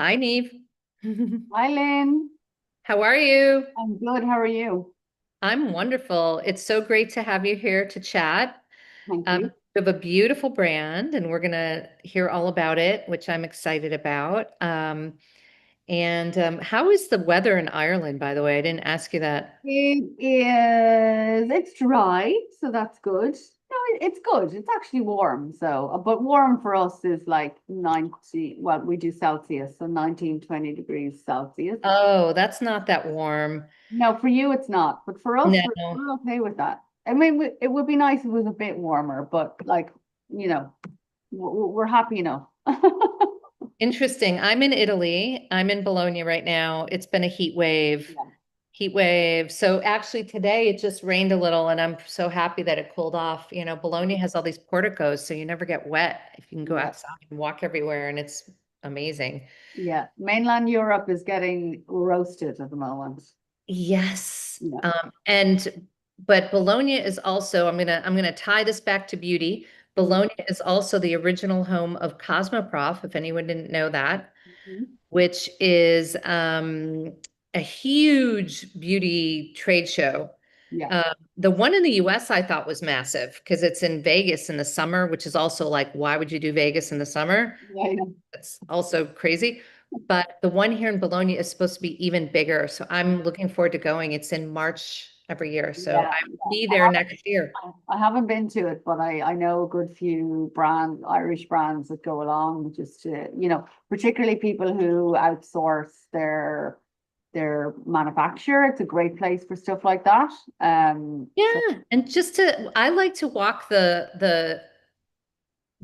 Hi, Niamh. Hi, Lynn. How are you? I'm good. How are you? I'm wonderful. It's so great to have you here to chat. Thank you. We have a beautiful brand, and we're going to hear all about it, which I'm excited about. And how is the weather in Ireland, by the way? I didn't ask you that. It's dry, so that's good. No, it's good. It's actually warm. But warm for us is like 90, well, we do Celsius, so 19, 20 degrees Celsius. Oh, that's not that warm. No, for you it's not, but for us, No. we're okay with that. I mean, it would be nice if it was a bit warmer, but like, you know, we're happy enough. Interesting. I'm in Italy. I'm in Bologna right now. It's been a heat wave. Yeah. Heat wave. So actually today it just rained a little and I'm so happy that it cooled off. You know, Bologna has all these porticos, so you never get wet if you can go Yeah. outside and walk everywhere and it's amazing. Yeah, mainland Europe is getting roasted at the moment. Yes. Yeah. And but Bologna is also, I'm gonna tie this back to beauty. Mhm. Bologna is also the original home of Cosmoprof, if anyone didn't know that, Mhm. which is a huge beauty trade show. Yeah. The one in the US I thought was massive because it's in Vegas in the summer, which is also like, why would you do Vegas in the summer? Yeah, yeah. It's also crazy. But the one here in Bologna is supposed to be even bigger. So I'm looking forward to going. It's in March every year. So Yeah. I will be there next year. I haven't been to it, but I know a good few Irish brands that go along just to, particularly people who outsource their manufacture. It's a great place for stuff like that. So Yeah. And I like to walk the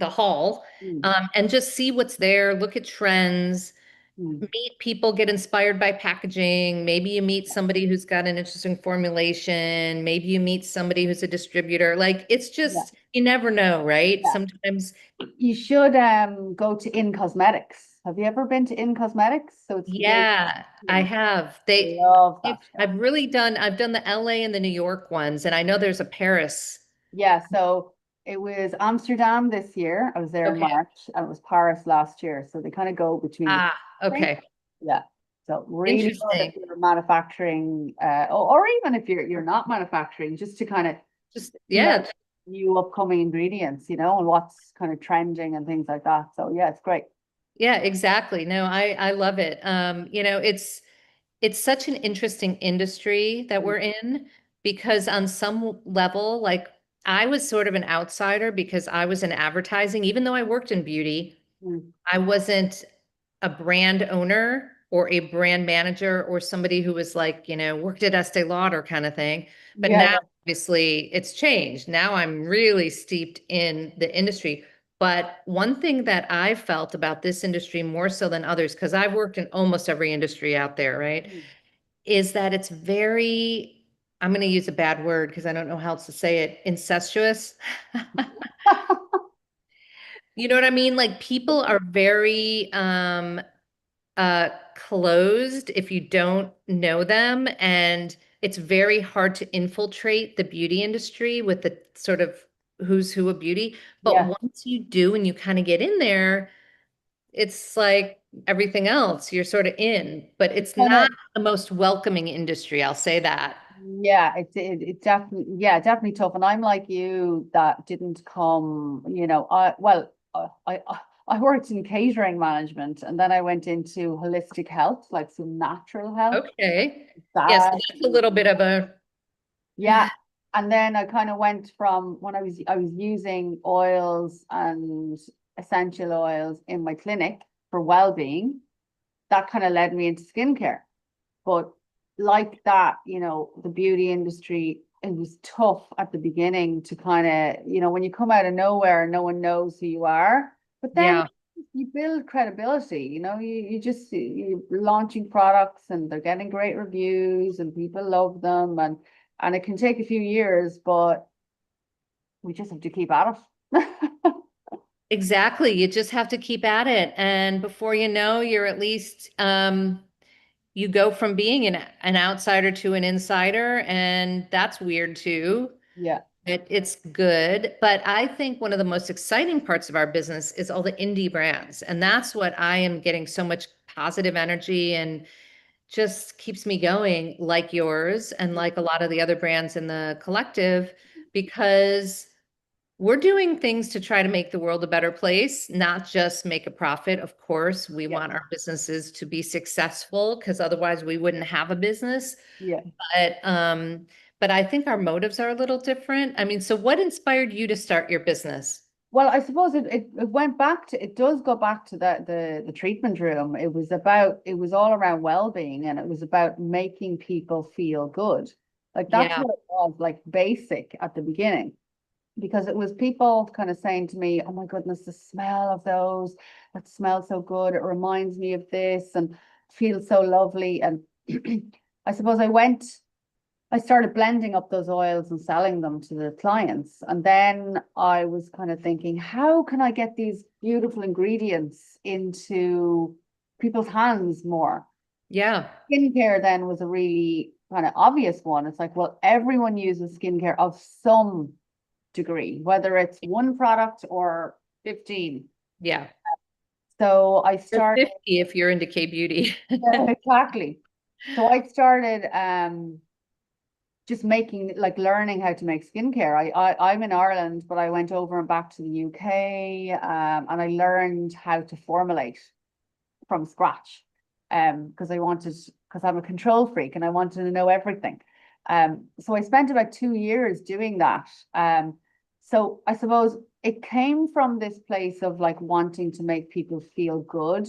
hall, mm, and just see what's there, look at trends, mm, meet people, get inspired by packaging. Maybe you meet yeah, somebody who's got an interesting formulation. Maybe you meet somebody who's a distributor. Like it's yeah, just, you never know, right? yeah. Sometimes, You should go to In Cosmetics. Have you ever been to In Cosmetics? So it's the big, yeah, I yeah, have. I love that shop. I've done the LA and the New York ones, and I know there's a Paris. Yeah, so it was Amsterdam this year. I was there in Okay. March, and it was Paris last year. So they kind of go between the two, Ah, I think. okay. Yeah. So really good if Interesting. you're manufacturing, or even if you're not manufacturing, just to kind of Just, see all yeah, the new upcoming ingredients, and what's kind of trending and things like that. So yeah, it's great. yeah, exactly. No, I love it. It's such an interesting industry that we're in because on some level, like I was sort of an outsider because I was in advertising, even though I worked in beauty, Mm. I wasn't a brand owner or a brand manager or somebody who was like, worked at Estee Lauder kind of thing. But Yeah, now, obviously, it's changed. Now I'm really steeped in the industry. But one thing that I've felt about this industry more so than others, because I've worked in almost every industry out there, right, yeah. is that it's very, I'm going to use a bad word because I don't know how else to say it, incestuous. You know what I mean? Like people are very closed if you don't know them, and it's very hard to infiltrate the beauty industry with the sort of who's who of beauty. But Yeah. once you do and you kind of get in there, it's like everything else, you're sort of in, but It's it's kind not of the most welcoming industry, I'll say that. Yeah, it definitely, yeah, definitely tough. And I'm like you that didn't come, I worked in catering management, and then I went into holistic health, like some natural health, Okay. Yes, so that, that's a little bit of a, yeah. And then I kind of went from when I was using oils and essential oils in my clinic for well-being, that kind of led me into skincare. But like that, the beauty industry, it was tough at the beginning to kind of, when you come out of nowhere, no one knows who you are. But then yeah. you build credibility, you're launching products and they're getting great reviews and people love them, and it can take a few years, but we just have to keep at it. Exactly. You just have to keep at it. And before you know, you're at least you go from being an outsider to an insider, and that's weird too. Yeah. It's good. But I think one of the most exciting parts of our business is all the indie brands. And that's what I am getting so much positive energy and just keeps me going, like yours and like a lot of the other brands in the collective, because we're doing things to try to make the world a better place, not just make a profit. Of course, we Yeah. want our businesses to be successful because otherwise we wouldn't have a business. Yeah. But I think our motives are a little different. I mean, so what inspired you to start your business? Well, I suppose it went back to, it does go back to that, the treatment room. It was all around well-being, and it was about making people feel good. Like that's Yeah, what it was, like basic at the beginning. Because it was people kind of saying to me, oh my goodness, the smell of those, that smells so good. It reminds me of this and feels so lovely. And I suppose I started blending up those oils and selling them to the clients. And then I was kind of thinking, how can I get these beautiful ingredients into people's hands more? yeah, Skincare then was a really kind of obvious one. It's like, well, everyone uses skincare of some degree, whether it's one product or 15. yeah. So I Or started 50 if you're into K-beauty. exactly. So I started just making, like, learning how to make skincare. I'm in Ireland, but I went over and back to the UK, and I learned how to formulate from scratch. Because because I'm a control freak and I wanted to know everything. So I spent about 2 years doing that. So I suppose it came from this place of like wanting to make people feel good.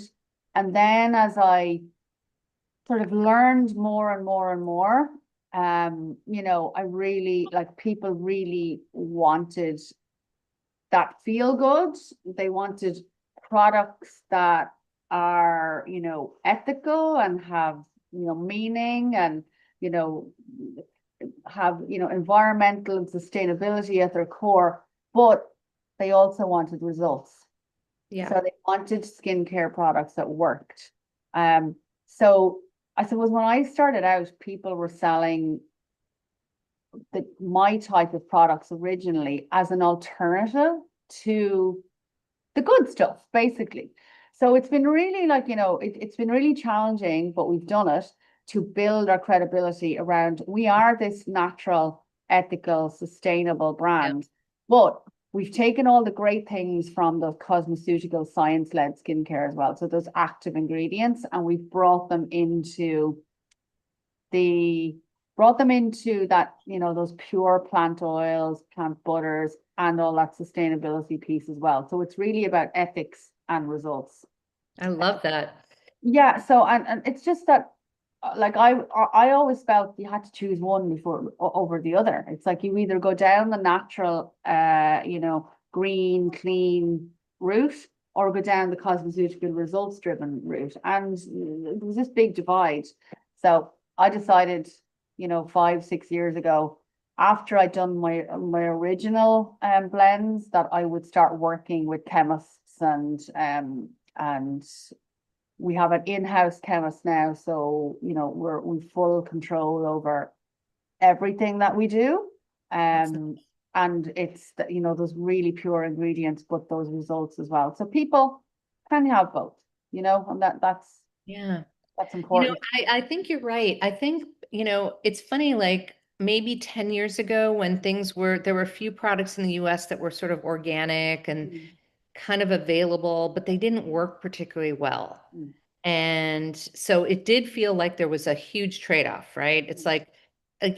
And then as I sort of learned more and more and more, I really, like, people really wanted that feel good. They wanted products that are, ethical and have, meaning, and, you know, have, environmental and sustainability at their core, but they also wanted results. Yeah, So they wanted skincare products that worked. So I suppose when I started out, people were selling my type of products originally as an alternative to the good stuff, basically. So it's been really, like, it's been really challenging, but we've done it to build our credibility around, we are this natural, ethical, sustainable yeah. brand. But we've taken all the great things from the cosmeceutical science-led skincare as well. So those active ingredients, and we've the brought them into that, those pure plant oils, plant butters, and all that sustainability piece as well. So it's really about ethics and results. I love that. Yeah. So, and it's just that, like, I always felt you had to choose one before over the other. It's like you either go down the natural, green, clean route, or go down the cosmeceutical results driven route. And there was this big divide. So I decided, 5, 6 years ago, after I'd done my original blends, that I would start working with chemists, and we have an in-house chemist now, so we full control over everything that we do. That's And it's those really pure ingredients, but those results as well. So people can have both, and yeah. that's You know, important. I think you're right. I think, it's funny, like maybe 10 years ago when there were a few products in the US that were sort of organic and Mm, kind of available, but they didn't work particularly well. mm, And so it did feel like there was a huge trade-off, right? It's mm. like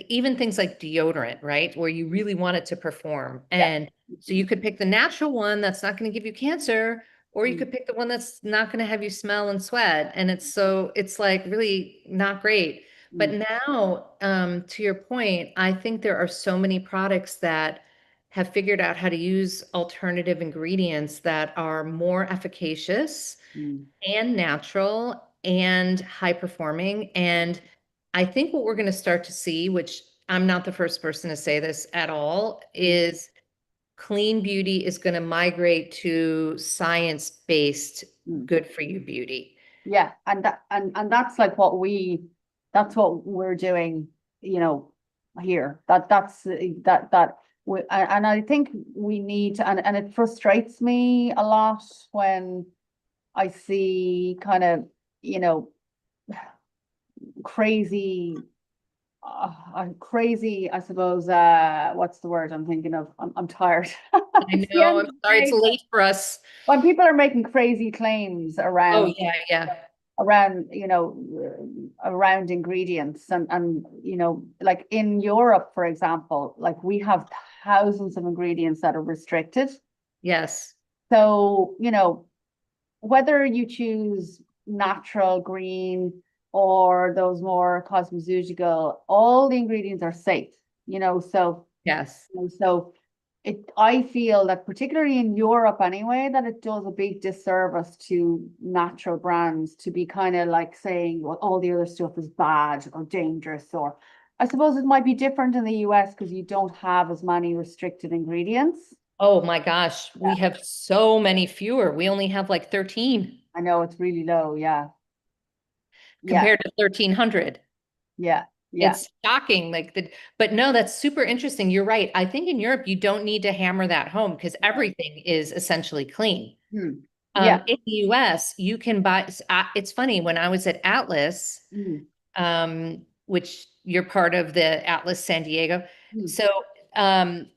even things like deodorant, right? Where you really want it to perform. Yeah. And so you could pick the natural one that's not going to give you cancer, or you Mm, could pick the one that's not going to have you smell and sweat. And it's like really not great. But mm, now, to your point, I think there are so many products that have figured out how to use alternative ingredients that are more efficacious mm, and natural and high performing. And I think what we're going to start to see, which I'm not the first person to say this at all, mm, is clean beauty is going to migrate to science-based, mm. good for you beauty. Yeah, and that's like that's what we're doing, here. And I think we need to, and it frustrates me a lot when I see kind of you know, crazy, crazy, I suppose, what's the word I'm thinking of? I'm tired. I It's the know. end I'm of the sorry, it's day. late for us. When people are making crazy claims Oh, around yeah, yeah. around ingredients and like in Europe, for example, like we have thousands of ingredients that are restricted. Yes. So, whether you choose natural, green, or those more cosmeceutical, all the ingredients are safe, so Yes. so I feel that particularly in Europe anyway, that it does a big disservice to natural brands to be kind of like saying, well, all the other stuff is bad or dangerous, or I suppose it might be different in the US because you don't have as many restricted ingredients. Oh my gosh, Yeah. we have so many fewer. We only have like 13 I know it's really low. Yeah. Yeah. compared to 1,300. Yeah. Yeah. It's shocking, but no, that's super interesting. You're right. I think in Europe, you don't need to hammer that home because No. everything is essentially clean. Hmm. Yeah. In the US, you can buy, it's funny, when I was at Atlas, Mm. which you're part of the Atlas San Diego. Mm. So um,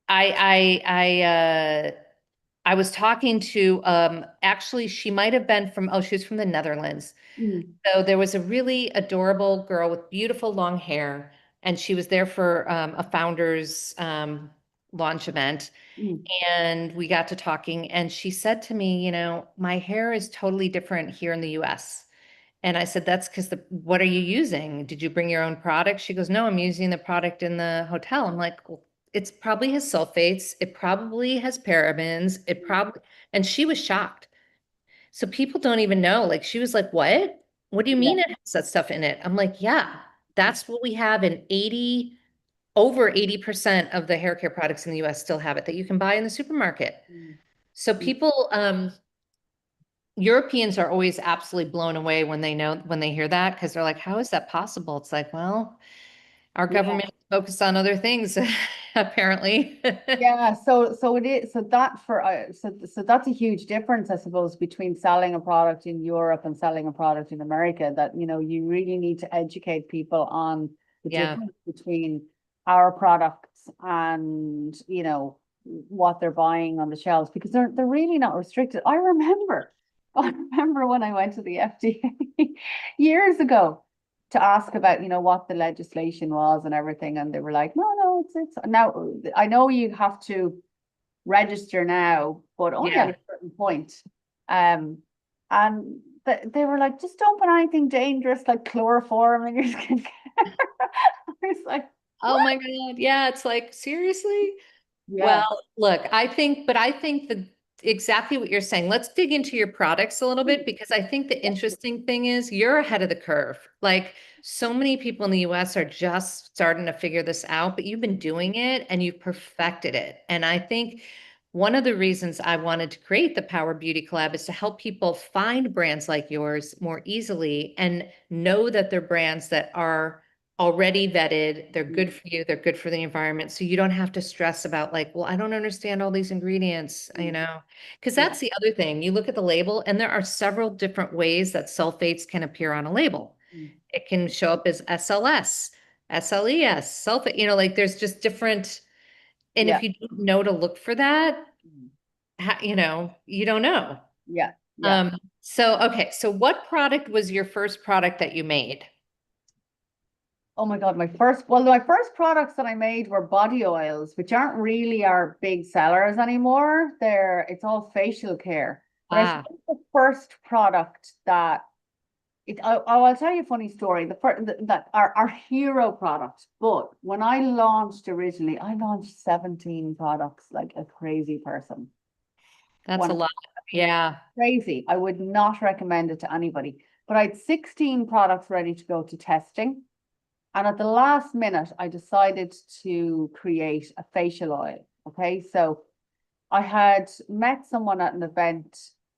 I I was talking to actually she might have been from she was from the Netherlands. Mm. So there was a really adorable girl with beautiful long hair, and she was there for a founder's launch event. Mm. And we got to talking, and she said to me, my hair is totally different here in the US. And I said, that's because what are you using? Did you bring your own product? She goes, no, I'm using the product in the hotel. I'm like, well, it's probably has sulfates. It probably has parabens. And she was shocked. So people don't even know. Like she was like, what? What do you Yeah. mean it has that stuff in it? I'm like, yeah, that's what we have in over 80% of the hair care products in the US still have it that you can buy in the supermarket. Mm. So Mm. Europeans are always absolutely blown away when they hear that because they're like, how is that possible? It's like, well, our Yeah. government is focused on other things, apparently. Yeah, so it is so that for so that's a huge difference, I suppose, between selling a product in Europe and selling a product in America. That you really need to educate people on the Yeah, difference between our products and what they're buying on the shelves because they're really not restricted. I remember, I remember when I went to the FDA years ago to ask about, what the legislation was and everything. And they were like, no, it's now I know you have to register now, but only at yeah. a certain point. Um, and they were like, just don't put anything dangerous like chloroform in your skin. I was like, Oh my God. Yeah, it's like, seriously? yeah. Well, look, I think that exactly what you're saying. Let's dig into your products a little bit because I think the interesting thing is you're ahead of the curve. Like so many people in the US are just starting to figure this out, but you've been doing it and you've perfected it. And I think one of the reasons I wanted to create the Power Beauty Collab is to help people find brands like yours more easily and know that they're brands that are already vetted, they're good for you, they're good for the environment. So you don't have to stress about like, well, I don't understand all these ingredients, because Yeah. that's the other thing. You look at the label and there are several different ways that sulfates can appear on a label. It can show up as SLS, SLES, sulfate, like there's just different, and Yeah. if you don't know to look for that, you don't know. Yeah. Yeah. Okay, so what product was your first product that you made? Oh my God, my first products that I made were body oils, which aren't really our big sellers anymore. It's all facial care. But I Ah, suppose the first product that I'll tell you a funny story. The first that our hero product, but when I launched originally, I launched 17 products like a crazy person. that's a When lot. Yeah. crazy, I would not recommend it to anybody. But I had 16 products ready to go to testing. And at the last minute, I decided to create a facial oil. Okay. So I had met someone at an event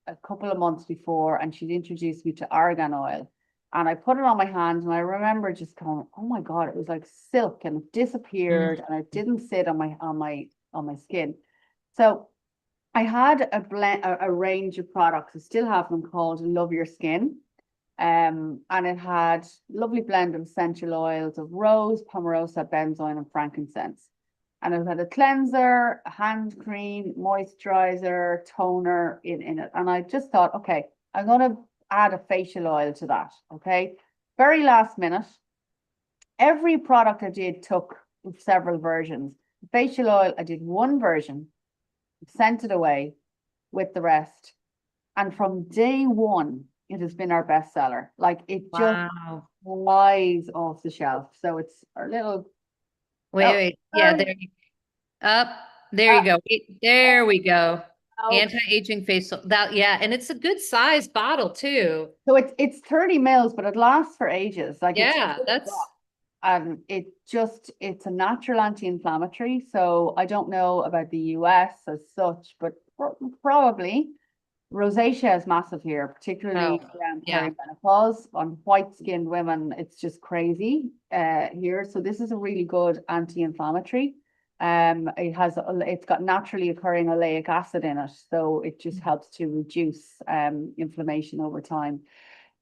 a couple of months before, and she'd introduced me to argan oil. And I put it on my hand, and I remember just going, "Oh my God, it was like silk and it Mm. disappeared and it didn't sit on my skin." So I had a blend, a range of products. I still have them called Love Your Skin. And it had lovely blend of essential oils of rose, pomarosa, benzoin, and frankincense. And it had a cleanser, a hand cream, moisturizer, toner in it. And I just thought, okay, I'm going to add a facial oil to that. Okay. Very last minute. Every product I did took several versions. Facial oil, I did one version, sent it away with the rest. And from day one, it has been our bestseller. Like it just Wow. flies off the shelf. So it's our little, Wait, oh, wait. Yeah, sorry. there you up. There Uh, you go. There we go. oh, Anti-aging facial. That yeah, and it's a good size bottle too. so it's 30 mils, but it lasts for ages. Like it's Yeah, that's it just it's a natural anti-inflammatory. So I don't know about the US as such, but probably rosacea is massive here, oh particularly around yeah. perimenopause. On white-skinned women, it's just crazy here. So this is a really good anti-inflammatory. It's got naturally occurring oleic acid in it, so it just helps to reduce inflammation over time.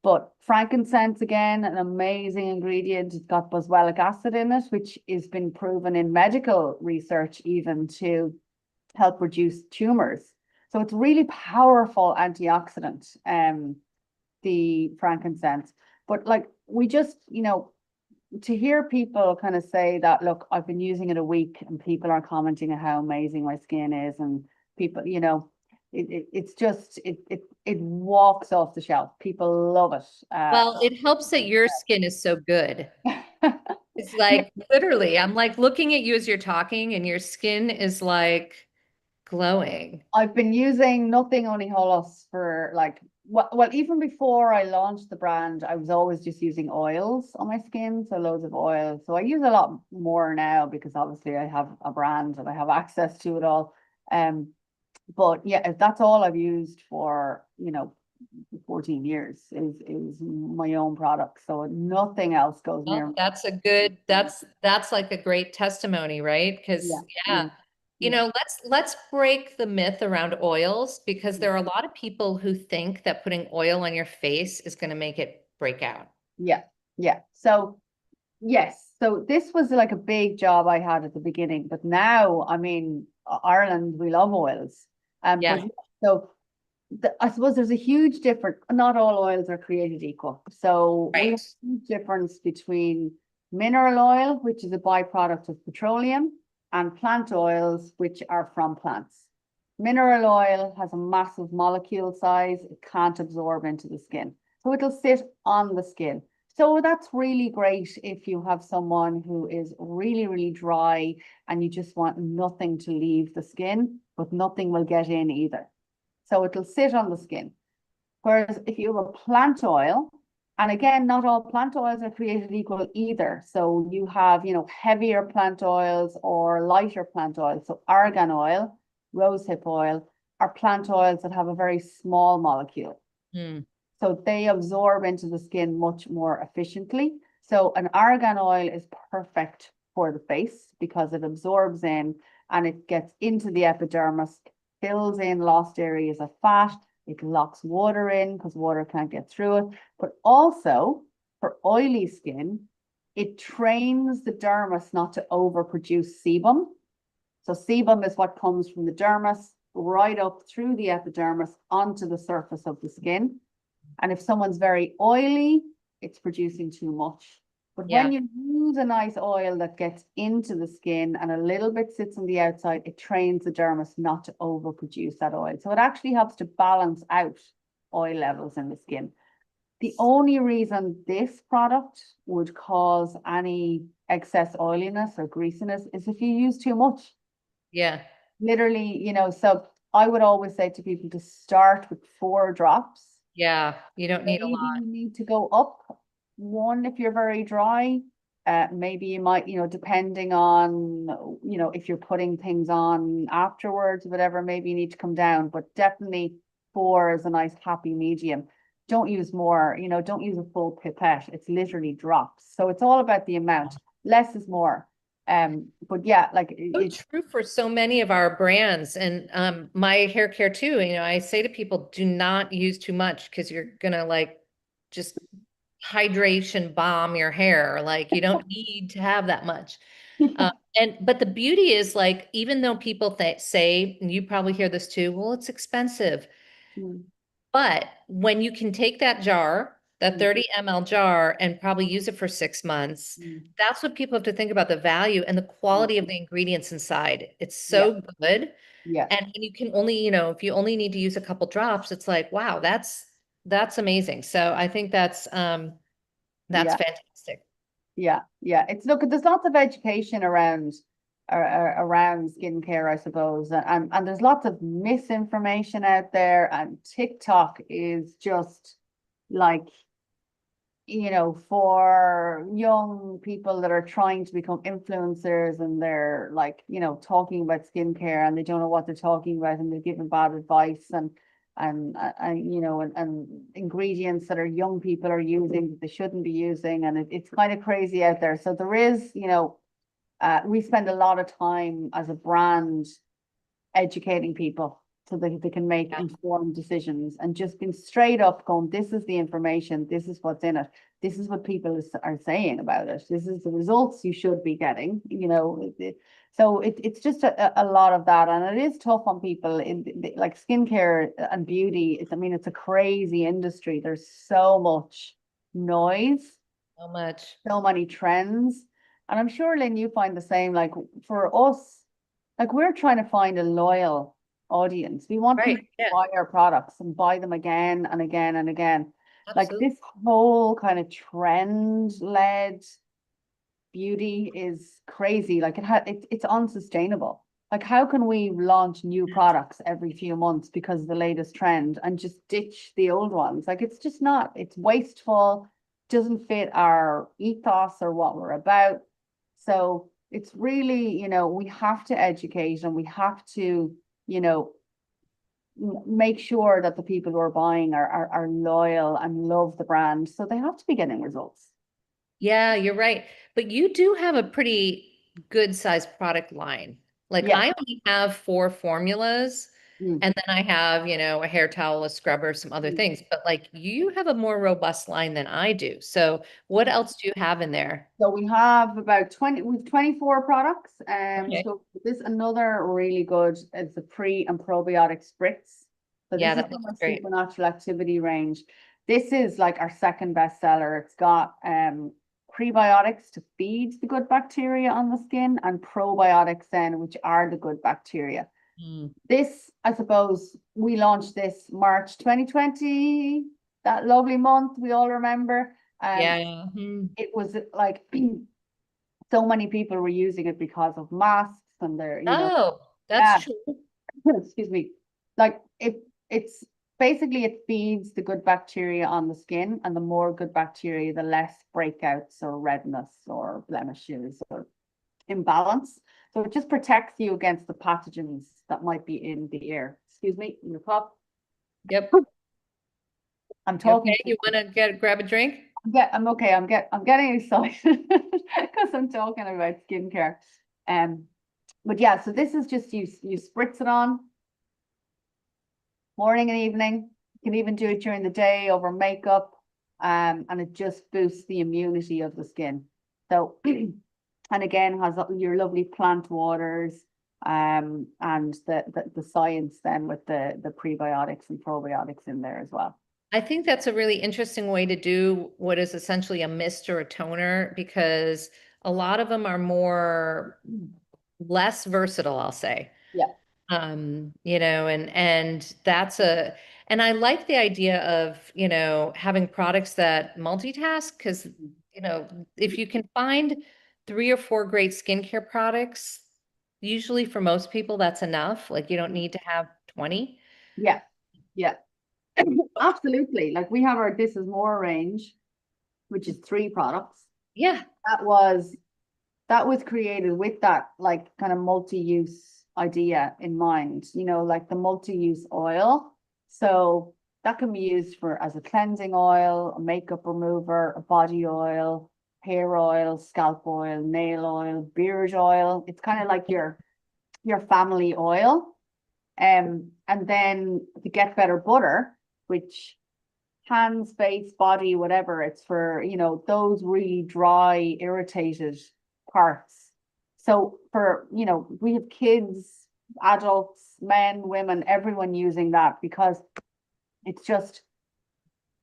But frankincense, again, an amazing ingredient. It's got boswellic acid in it, which has been proven in medical research even to help reduce tumors. So it's really powerful antioxidant, the frankincense. But like we just, to hear people kind of say that, look, I've been using it a week and people are commenting on how amazing my skin is, and people, it's just it walks off the shelf. People love it. Well, it helps that your skin is so good. It's like literally, I'm like looking at you as you're talking, and your skin is like glowing. I've been using nothing only Holos for like well, even before I launched the brand, I was always just using oils on my skin, so loads of oil. So I use a lot more now because obviously I have a brand and I have access to it all. But yeah, if that's all I've used for, 14 years is my own product. So nothing else goes near Well, me. that's a good, that's like a great testimony, right? Yeah, Because yeah, yeah, yeah, let's break the myth around oils because there are a lot of people who think that putting oil on your face is going to make it break out. yeah, yeah. So yes. So this was like a big job I had at the beginning, but now, I mean, Ireland, we love oils. But Yeah, so I suppose there's a huge difference. Not all oils are created equal. So we have right. a huge difference between mineral oil, which is a byproduct of petroleum, and plant oils, which are from plants. Mineral oil has a massive molecule size. It can't absorb into the skin. So it'll sit on the skin. So that's really great if you have someone who is really, really dry and you just want nothing to leave the skin, but nothing will get in either. So it'll sit on the skin. Whereas if you have a plant oil, and again, not all plant oils are created equal either. So you have, heavier plant oils or lighter plant oils. So argan oil, rosehip oil are plant oils that have a very small molecule. Hmm. So they absorb into the skin much more efficiently. So an argan oil is perfect for the face because it absorbs in and it gets into the epidermis, fills in lost areas of fat. It locks water in because water can't get through it. But also for oily skin, it trains the dermis not to overproduce sebum. So sebum is what comes from the dermis right up through the epidermis onto the surface of the skin. And if someone's very oily, it's producing too much. But Yeah. when you use a nice oil that gets into the skin and a little bit sits on the outside, it trains the dermis not to overproduce that oil. So it actually helps to balance out oil levels in the skin. The only reason this product would cause any excess oiliness or greasiness is if you use too much. Yeah. Literally, so I would always say to people to start with 4 drops. Yeah. You don't need a Maybe lot. you need to go up one if you're very dry. Maybe you might, depending on, if you're putting things on afterwards, whatever, maybe you need to come down. But definitely 4 is a nice happy medium. Don't use more, don't use a full pipette. It's literally drops. So it's all about the amount. Less is more. But yeah, like So it, true for so many of our brands and my hair care too. You know, I say to people, do not use too much because you're gonna like just hydration bomb your hair. Like you don't need to have that much. Uh, and but the beauty is like even though people say, and you probably hear this too, well, it's expensive. mm, But when you can take that jar, that mm, 30 ml jar, and probably use it for 6 months, mm, that's what people have to think about the value and the mm, quality of the ingredients inside. It's yeah, so good. yeah, And you can only, if you only need to use a couple drops, it's like, wow, that's amazing. So I think that's yeah. fantastic. Yeah, yeah. It's look, there's lots of education around around skincare, I suppose, and there's lots of misinformation out there, and TikTok is just like, for young people that are trying to become influencers and they're like, talking about skincare and they don't know what they're talking about and they're giving bad advice and ingredients that are young people are using that they shouldn't be using. And it's kind of crazy out there. So there is, we spend a lot of time as a brand educating people so that they can make Yeah. informed decisions and just being straight up going, this is the information, this is what's in it, this is what people are saying about it, this is the results you should be getting, so it's just a lot of that, and it is tough on people in like skincare and beauty. I mean, it's a crazy industry. There's so much noise, So much. so many trends. And I'm sure, Lynn, you find the same. Like for us, like we're trying to find a loyal audience. We want Right. people to Yeah, buy our products and buy them again and again and again. Like absolutely. this whole kind of trend-led beauty is crazy. Like it's unsustainable. Like how can we launch new products every few months because of the latest trend and just ditch the old ones? Like it's just not, it's wasteful, doesn't fit our ethos or what we're about. So it's really, we have to educate and we have to, you know, make sure that the people who are buying are loyal and love the brand. So they have to be getting results. Yeah, you're right. But you do have a pretty good sized product line. Like Yeah. I only have four formulas Mm, and then I have, a hair towel, a scrubber, some other mm. things. But like you have a more robust line than I do. So what else do you have in there? So we have about 20, we've 24 products. Okay. So this another really good is the pre and probiotic spritz. So Yeah, this is that from looks our great. supernatural activity range. This is like our second bestseller. It's got prebiotics to feed the good bacteria on the skin and probiotics then, which are the good bacteria. Mm. This, I suppose, we launched this March 2020, that lovely month we all remember. Yeah. Mhm. It was like so many people were using it because of masks and their, Oh, that's yeah, true. excuse me. Like it's basically it feeds the good bacteria on the skin, and the more good bacteria, the less breakouts or redness or blemishes or imbalance. So it just protects you against the pathogens that might be in the air. Excuse me, in your cup. Yep. I'm You talking okay? to You want to grab a drink? I'm okay. I'm getting excited because I'm talking about skincare. Um, but yeah, so this is just you spritz it on morning and evening. You can even do it during the day over makeup. And it just boosts the immunity of the skin. So, and again, has your lovely plant waters, and the science then with the prebiotics and probiotics in there as well. I think that's a really interesting way to do what is essentially a mist or a toner because a lot of them are more less versatile, I'll say. Yeah. And and I like the idea of, having products that multitask because, if you can find three or four great skincare products, usually for most people that's enough. Like you don't need to have 20. Yeah. Yeah. Absolutely. Like we have our This Is More range, which is three products. Yeah. That was that was created with that like kind of multi-use idea in mind, like the multi-use oil. So that can be used for as a cleansing oil, a makeup remover, a body oil. hair oil, scalp oil, nail oil, beard oil. It's kind of like your family oil. And then to get better butter, which hands, face, body, whatever, it's for, those really dry, irritated parts. So for, we have kids, adults, men, women, everyone using that because it's just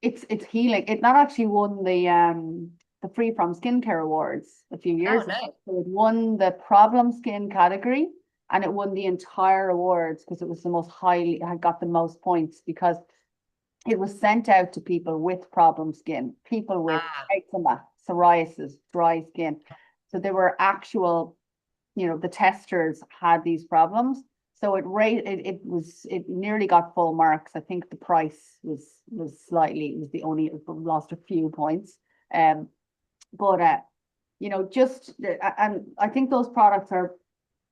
it's healing. It not actually won the Free From Skincare Awards a few Oh, years ago. nice. So it won the problem skin category and it won the entire awards because it was the most highly had got the most points because it was sent out to people with problem skin, people with Ah, eczema, psoriasis, dry skin. So there were actual, the testers had these problems. So it nearly got full marks. I think the price was slightly, it was the only, it lost a few points. Um, but just and I think those products are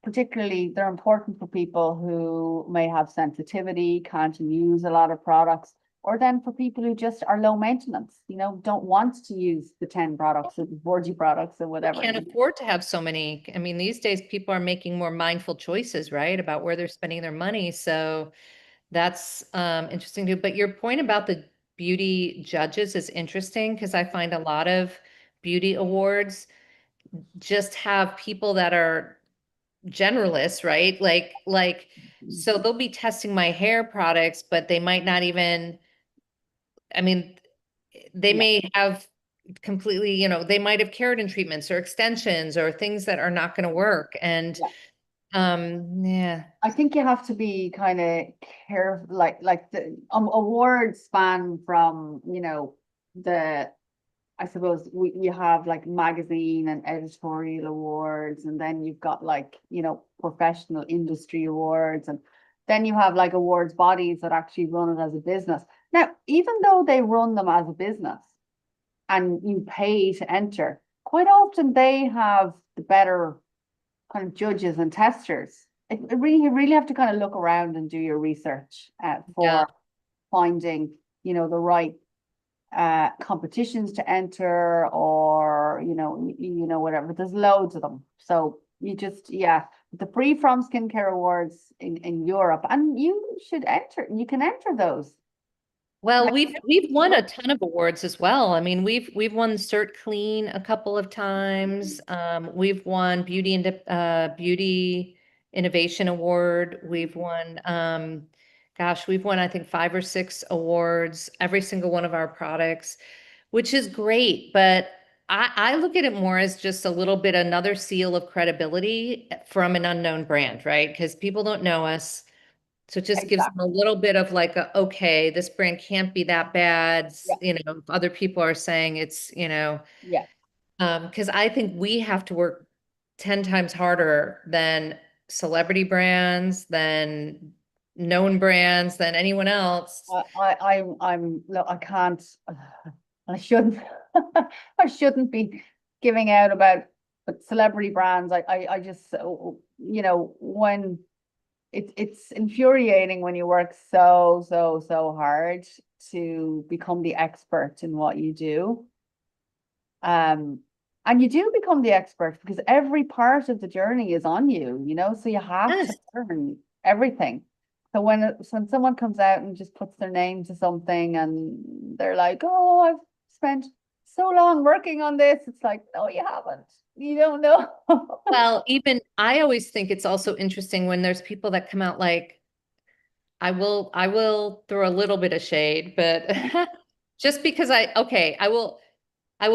particularly they're important for people who may have sensitivity, can't use a lot of products, or then for people who just are low maintenance, don't want to use the 10 products or the 40 products or we whatever. can't afford to have so many. I mean, these days people are making more mindful choices, right, about where they're spending their money. So that's interesting too. But your point about the beauty judges is interesting because I find a lot of beauty awards just have people that are generalists, right? So they'll be testing my hair products, but they might not even, I mean, they Yeah, may have completely, they might have keratin treatments or extensions or things that are not going to work. And yeah. yeah. I think you have to be kind of careful, like the awards span from, the I suppose you have like magazine and editorial awards, and then you've got like, professional industry awards, and then you have like awards bodies that actually run it as a business. Now, even though they run them as a business and you pay to enter, quite often they have the better kind of judges and testers. You really have to kind of look around and do your research Yeah. for finding, the right competitions to enter or whatever. There's loads of them. So you just the Free From Skincare Awards in Europe, and you should enter. You can enter those. Well, Like, we've won a ton of awards as well. I mean, we've won Cert Clean a couple of times. We've won Beauty Innovation Award. We've won gosh, we've won I think 5 or 6 awards, every single one of our products, which is great. But I look at it more as just a little bit another seal of credibility from an unknown brand, right? Because people don't know us. So it just gives them a exactly. little bit of like okay, this brand can't be that bad. Yeah, If other people are saying it's, yeah. because I think we have to work 10 times harder than celebrity brands, than known brands, than anyone else. Look, I can't. I shouldn't. I shouldn't be giving out about but celebrity brands. I just when it's infuriating when you work so hard to become the expert in what you do. Um, and you do become the expert because every part of the journey is on you, so you have to Yes. learn everything. So when someone comes out and just puts their name to something and they're like, "Oh, I've spent so long working on this," it's like, "No, you haven't. You don't know." Well, even I always think it's also interesting when there's people that come out like, I will throw a little bit of shade, but just because I will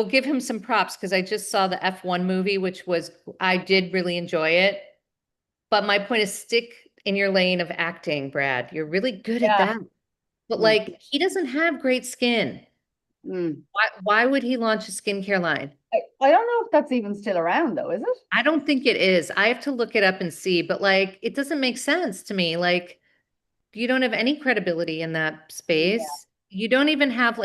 give him some props because I just saw the F1 movie, I did really enjoy it. But my point is stick in your lane of acting, Brad. You're really good at Yeah. that. But Mm, like he doesn't have great skin. mm. Why would he launch a skincare line? I don't know if that's even still around though, is it? I don't think it is. I have to look it up and see, but like it doesn't make sense to me. Like you don't have any credibility in that Yeah, space. You don't even have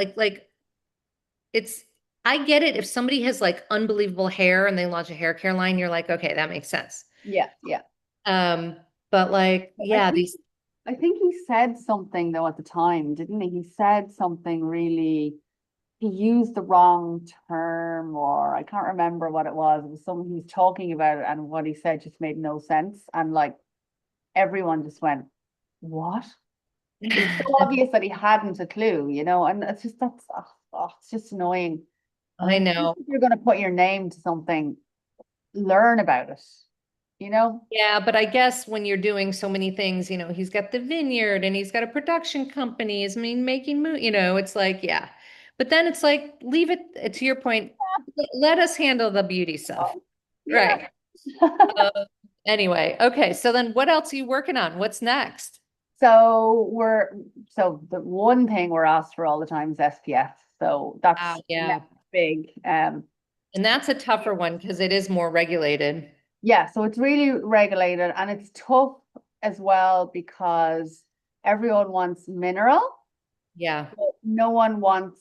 it's I get it if somebody has like unbelievable hair and they launch a hair care line, you're like, okay, that makes sense. yeah, yeah. Um, but like, I yeah, think these I think he said something though at the time, didn't he? He said something really. he used the wrong term, or I can't remember what it was. It was someone who was talking about it, and what he said just made no sense. And like everyone just went, what? It was so obvious that he hadn't a clue, you know, and it's just it's just annoying. I'm I like, at least know. if you're going to put your name to something, learn about it, you know? Yeah, but I guess when you're doing so many things, he's got the vineyard and he's got a production company. I mean, making it's like, yeah. But then it's like, leave it to your point. Let us handle the beauty stuff. Yeah. Right. Uh, anyway, okay. So then what else are you working on? What's next? So the one thing we're asked for all the time is SPF. So that's Yeah. big. And that's a tougher one because it is more regulated. Yeah, so it's really regulated, and it's tough as well because everyone wants mineral, Yeah. but no one wants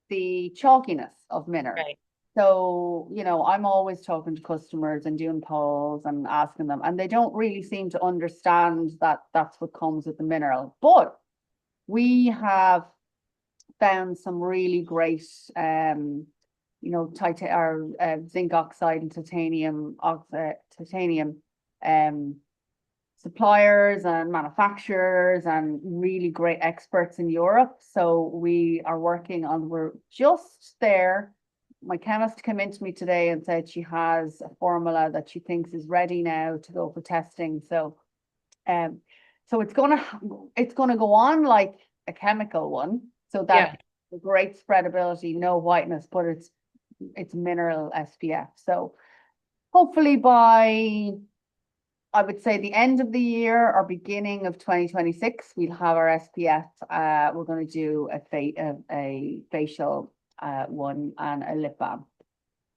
the chalkiness of mineral. Right. So, I'm always talking to customers and doing polls and asking them, and they don't really seem to understand that that's what comes with the mineral. But we have found some really great, zinc oxide and titanium suppliers and manufacturers and really great experts in Europe. So we're just there. My chemist came into me today and said she has a formula that she thinks is ready now to go for testing. Um, so it's gonna go on like a chemical one, so Yeah. that the great spreadability, no whiteness, but it's mineral SPF. So hopefully by, I would say, the end of the year or beginning of 2026, we'll have our SPF. We're going to do a facial one and a lip balm.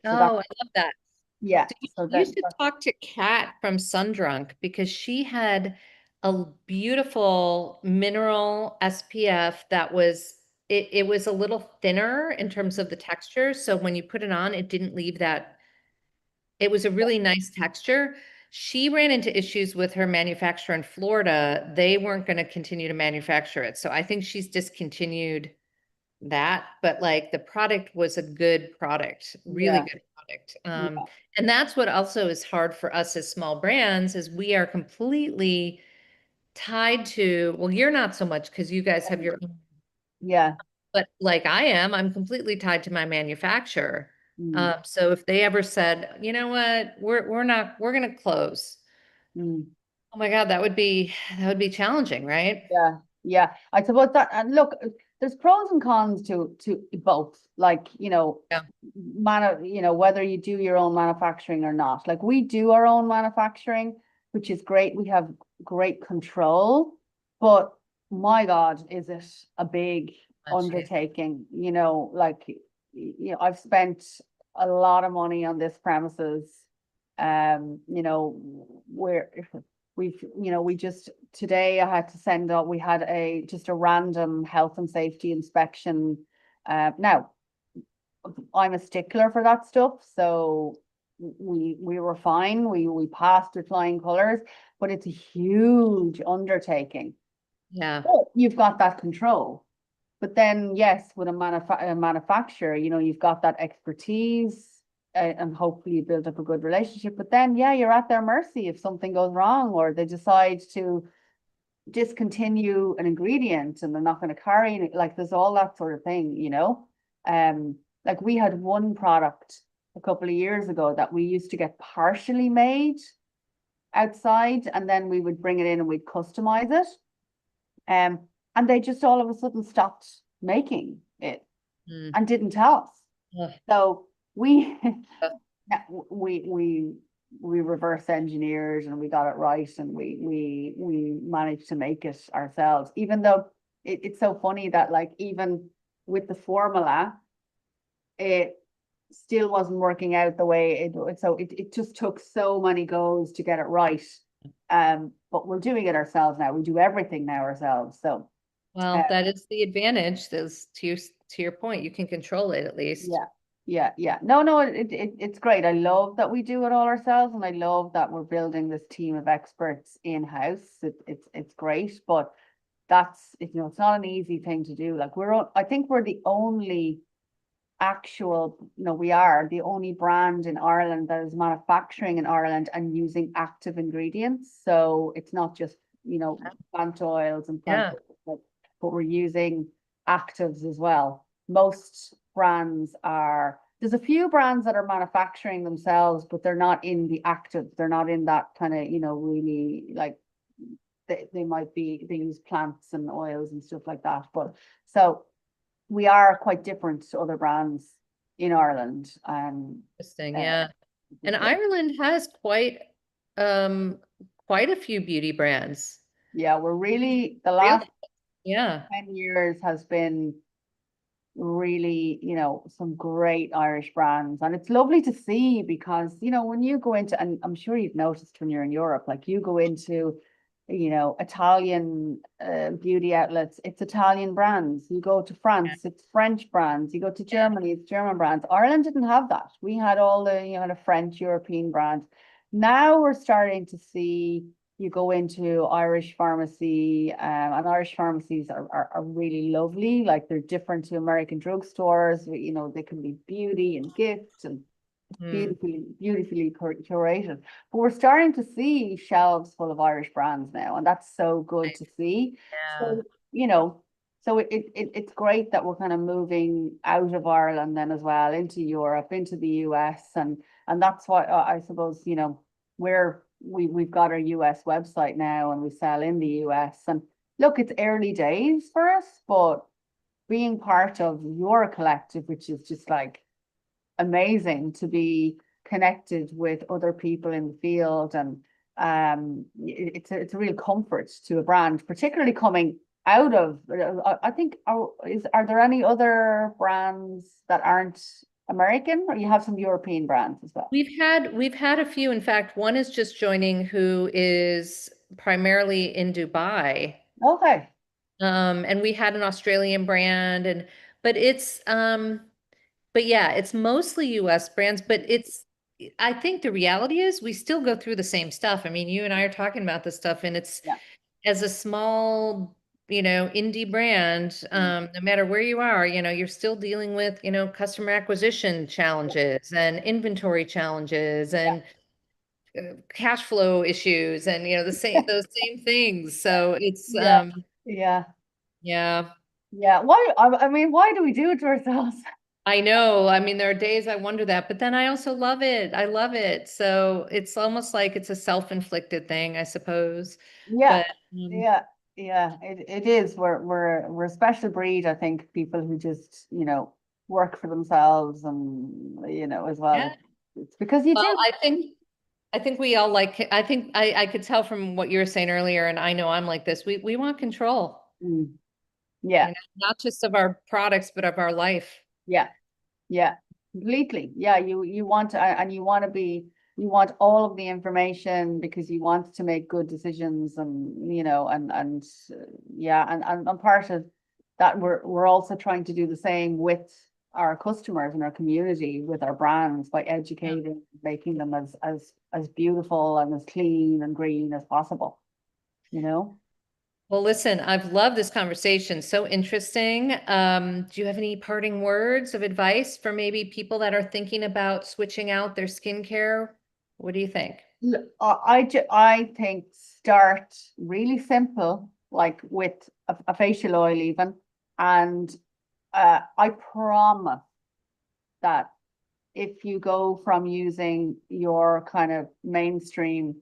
So Oh, that's, I love that. yeah. So You that should talk to Kat from Sundrunk because she had a beautiful mineral SPF that it was a little thinner in terms of the texture. So when you put it on, it didn't leave that. It was a really nice texture. She ran into issues with her manufacturer in Florida. They weren't going to continue to manufacture it. So I think she's discontinued that, but like the product was a good product, really yeah, good product. yeah, And that's what also is hard for us as small brands is we are completely tied to, well, you're not so much because you guys have your own, yeah. but like I am, I'm completely tied to my manufacturer. Mm, So if they ever said, you know what, we're not, we're gonna close. mm. Oh my God, that would be challenging, right? Yeah, yeah. I suppose that, and look, there's pros and cons to both. Like, Yeah. whether you do your own manufacturing or not. Like we do our own manufacturing, which is great. We have great control, but my God, is it a big Much, yeah. undertaking? Like, I've spent a lot of money on this premises. Where we just today I had to send out, we had just a random health and safety inspection. Now I'm a stickler for that stuff, so we were fine. We passed with flying colors, but it's a huge undertaking. Yeah. But you've got that control. But then, yes, with a manufacturer, you've got that expertise, and hopefully you build up a good relationship. But then, yeah, you're at their mercy if something goes wrong or they decide to discontinue an ingredient and they're not going to carry it. Like there's all that sort of thing. Like we had one product a couple of years ago that we used to get partially made outside, and then we would bring it in and we'd customize it. And they just all of a sudden stopped making it Mm. and didn't tell us. Ugh. So we yeah, we reverse engineered and we got it right, and we managed to make it ourselves, even though it's so funny that like even with the formula, it still wasn't working out the way it just took so many goes to get it right. But we're doing it ourselves now. We do everything now ourselves. So uh, Well, that is the advantage. Those to your point, you can control it at least. yeah, yeah, yeah. No, it's great. I love that we do it all ourselves, and I love that we're building this team of experts in-house. It's great, but it's not an easy thing to do. Like I think we're the only actual, we are the only brand in Ireland that is manufacturing in Ireland and using active ingredients. So it's not just, plant oils and plant, Yeah. but we're using actives as well. Most brands there's a few brands that are manufacturing themselves, but they're not in the active. They're not in that kind of, really like they might be, they use plants and oils and stuff like that. But so we are quite different to other brands in Ireland. Interesting. Uh, Yeah. And yeah, Ireland has um quite a few beauty brands. yeah, we're really the Really? last Yeah. 10 years has been really, some great Irish brands. And it's lovely to see because, when you go into, and I'm sure you've noticed when you're in Europe, like you go into, Italian beauty outlets, it's Italian brands. You go to France, it's French brands. You go to Yeah. Germany, it's German brands. Ireland didn't have that. We had all the, the French, European brands. Now we're starting to see you go into Irish pharmacy, and Irish pharmacies are really lovely. Like they're different to American drugstores. They can be beauty and gift and Mm, beautifully curated. But we're starting to see shelves full of Irish brands now, and that's so good to see. yeah. So, you know, so it's great that we're kind of moving out of Ireland then as well into Europe, into the US, and that's why I suppose, we've got our US website now and we sell in the US. And look, it's early days for us, but being part of your collective, which is just like amazing to be connected with other people in the field, and it's a real comfort to a brand, particularly coming out of I think are there any other brands that aren't American, or you have some European brands as well? We've had a few. In fact, one is just joining who is primarily in Dubai. Okay. And we had an Australian brand but but yeah, it's mostly US brands, but I think the reality is we still go through the same stuff. I mean, you and I are talking about this stuff, and it's Yeah. as a small, indie brand, Mm. no matter where you are, you're still dealing with, customer acquisition Yeah. challenges and inventory challenges Yeah. and cash flow issues and, those same things. So it's, Yeah. Yeah. yeah. Yeah. Why? I mean, why do we do it to ourselves? I know. I mean, there are days I wonder that, but then I also love it. I love it. So it's almost like it's a self-inflicted thing, I suppose. Yeah. But Yeah. Yeah. It is. We're a special breed, I think, people who just, work for themselves and, as yeah. well. It's because you Well, do. I think we all I think I could tell from what you were saying earlier, and I know I'm like this. We want control, Mm. Yeah. not just of our products, but of our life. Yeah. Yeah, completely. Yeah, you want to, and you want all of the information because you want to make good decisions, and yeah, and part of that we're also trying to do the same with our customers and our community with our brands by Yeah. educating, making them as beautiful and as clean and green as possible, you know? Well, listen, I've loved this conversation. So interesting. Do you have any parting words of advice for maybe people that are thinking about switching out their skincare? What do you think? I think start really simple, like with a facial oil even, and I promise that if you go from using your kind of mainstream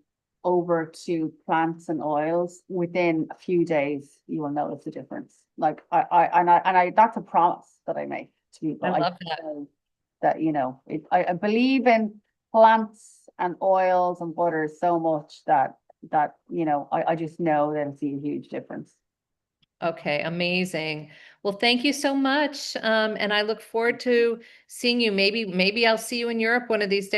over to plants and oils, within a few days you will notice the difference. Like I that's a promise that I make to I people. I love that. know that, I believe in plants and oils and butters so much that I just know that it's a huge difference. Okay, amazing. Well, thank you so much. And I look forward to seeing you. Maybe I'll see you in Europe one of these days.